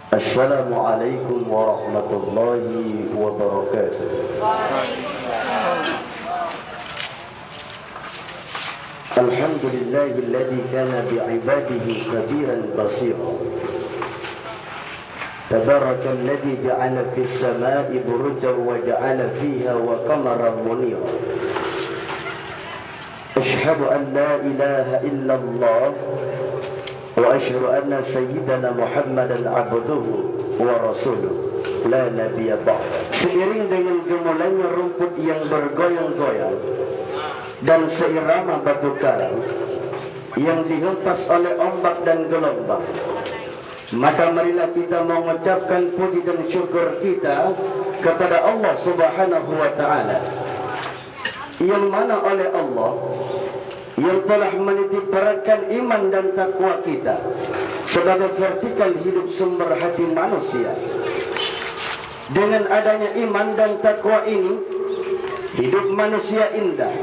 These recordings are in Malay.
Assalamualaikum warahmatullahi wabarakatuh. Alhamdulillahilladzi kana bi'ibadihi khabiran basira. Tabarakalladzi ja'ala fis samai burujan wa ja'ala fiha wa qamaran munira. Ashhadu an la ilaha illallah wa asyhadu anna sayyidana Muhammadan abduhu wa rasuluh la nabiyya ba'da. Seiring dengan gemulainya rumput yang bergoyang-goyang dan seirama batu karang yang dihempas oleh ombak dan gelombang, maka marilah kita mengucapkan puji dan syukur kita kepada Allah Subhanahu wa taala, yang mana oleh Allah yang telah menitik beratkan iman dan takwa kita sebagai vertikal hidup sumber hati manusia. Dengan adanya iman dan takwa ini, hidup manusia indah,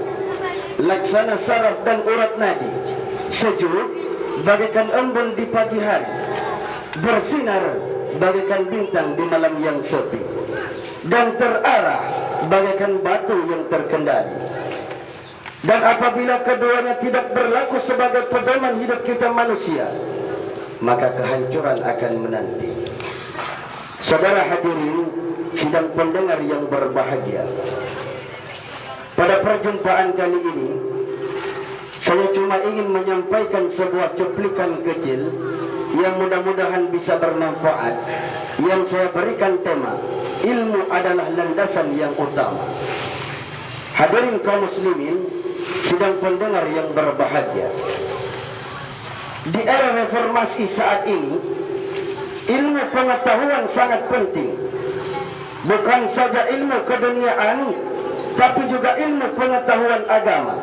laksana saraf dan urat nadi, sejuk bagaikan embun di pagi hari, bersinar bagaikan bintang di malam yang sepi, dan terarah bagaikan batu yang terkendali. Dan apabila keduanya tidak berlaku sebagai pedoman hidup kita manusia, maka kehancuran akan menanti. Saudara hadirin sidang pendengar yang berbahagia, pada perjumpaan kali ini saya cuma ingin menyampaikan sebuah cuplikan kecil yang mudah-mudahan bisa bermanfaat, yang saya berikan tema ilmu adalah landasan yang utama. Hadirin kaum muslimin sidang pendengar yang berbahagia, di era reformasi saat ini, ilmu pengetahuan sangat penting. Bukan saja ilmu keduniaan, tapi juga ilmu pengetahuan agama.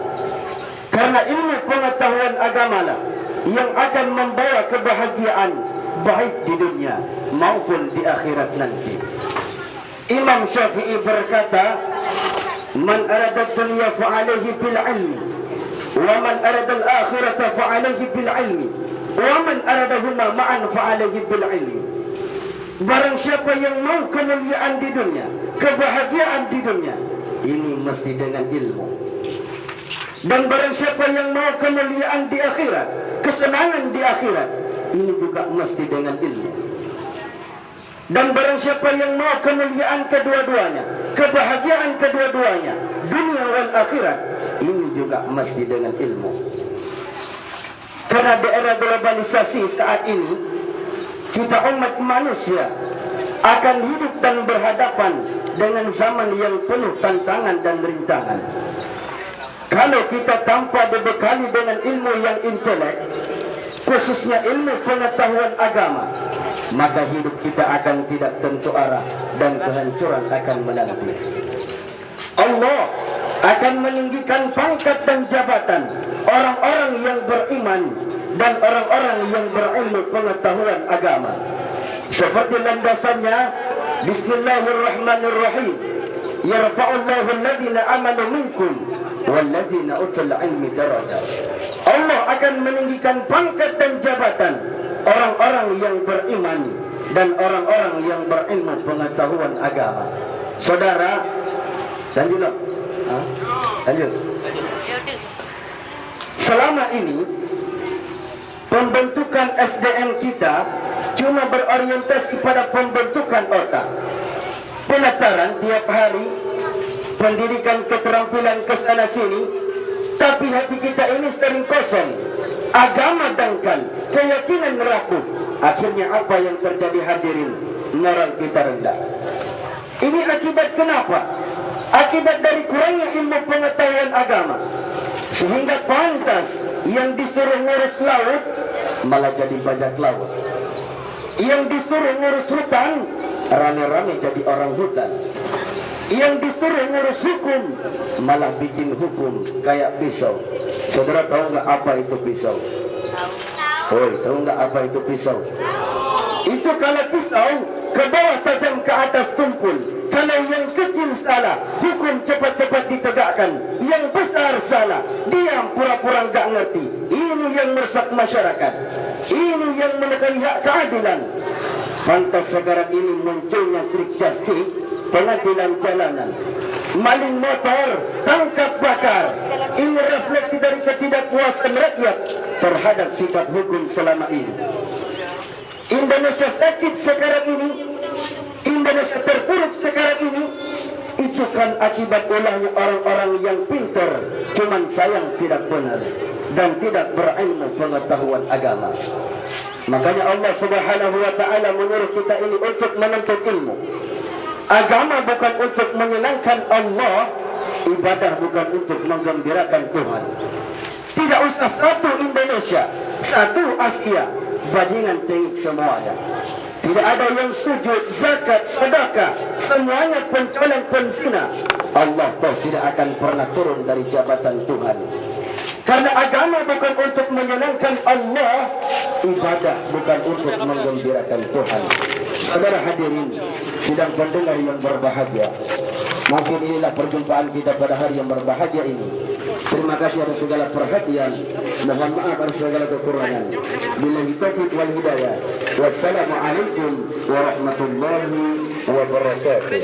Karena ilmu pengetahuan agamalah yang akan membawa kebahagiaan baik di dunia maupun di akhirat nanti. Imam Syafi'i berkata, man arada dunya fa'alaihi bil ilmi, wa man arada al-akhirata fa'alaihi bil ilmi, wa man aradahuma ma'an fa'alaihi bil ilmi. Barang siapa yang mau kemuliaan di dunia, kebahagiaan di dunia, ini mesti dengan ilmu. Dan barang siapa yang mau kemuliaan di akhirat, kesenangan di akhirat, ini juga mesti dengan ilmu. Dan barang siapa yang mau kemuliaan kedua-duanya, kebahagiaan kedua-duanya, dunia wal akhirat, ini juga mesti dengan ilmu. Karena di era globalisasi saat ini, kita umat manusia akan hidup dan berhadapan dengan zaman yang penuh tantangan dan rintangan. Kalau kita tanpa dibekali dengan ilmu yang intelek, khususnya ilmu pengetahuan agama, maka hidup kita akan tidak tentu arah dan kehancuran akan menanti. Allah akan meninggikan pangkat dan jabatan orang-orang yang beriman dan orang-orang yang berilmu pengetahuan agama. Seperti landasannya, Bismillahirrahmanirrahim, yarfa'ullahu alladhina amanu minkum walladhina utul ilmi darajat. Allah akan meninggikan pangkat dan jabatan orang-orang yang beriman dan orang-orang yang berilmu pengetahuan agama. Saudara, lanjutlah. Lanjut. Selama ini pembentukan SDM kita cuma berorientasi pada pembentukan otak, penataran tiap hari, pendidikan keterampilan kesana sini, tapi hati kita ini sering kosong, agama dangkal, keyakinan rapuh. Akhirnya apa yang terjadi hadirin? Moral kita rendah. Ini akibat kenapa? Akibat dari kurangnya ilmu pengetahuan agama, sehingga pantas yang disuruh ngurus laut malah jadi bajak laut, yang disuruh ngurus hutan rame-rame jadi orang hutan, yang disuruh ngurus hukum malah bikin hukum kayak pisau. Saudara tahu nggak apa itu pisau? Oi, tahu nggak apa itu pisau? Itu kalau pisau ke bawah tajam, ke atas tumpul. Kalau yang kecil salah, hukum cepat-cepat ditegakkan. Yang besar salah, diam pura-pura nggak ngerti. Ini yang merusak masyarakat. Ini yang melukai hak keadilan. Pantas sekarang ini munculnya trik justice, pengadilan jalanan, maling motor, tangkap bakar. Ini refleksi dari ketidakpuasan rakyat terhadap sikap hukum selama ini. Indonesia sakit sekarang ini, Indonesia terpuruk sekarang ini, itu kan akibat ulahnya orang-orang yang pintar, cuman sayang tidak benar dan tidak berilmu pengetahuan agama. Makanya Allah Subhanahu wa taala menyuruh kita ini untuk menuntut ilmu. Agama bukan untuk menyenangkan Allah, ibadah bukan untuk menggembirakan Tuhan. Tidak usah satu Indonesia, satu Asia, bajingan tengik semuanya. Tidak ada yang sujud, zakat, sedekah, semuanya pencoleng penzina. Allah toh tidak akan pernah turun dari jabatan Tuhan. Karena agama bukan untuk menyenangkan Allah, ibadah bukan untuk menggembirakan Tuhan. Saudara hadirin, sidang pendengar yang berbahagia, mungkin inilah perjumpaan kita pada hari yang berbahagia ini. Terima kasih atas segala perhatian. Mohon maaf atas segala kekurangan. Billahi taufiq wal hidayah. Wassalamualaikum warahmatullahi wabarakatuh.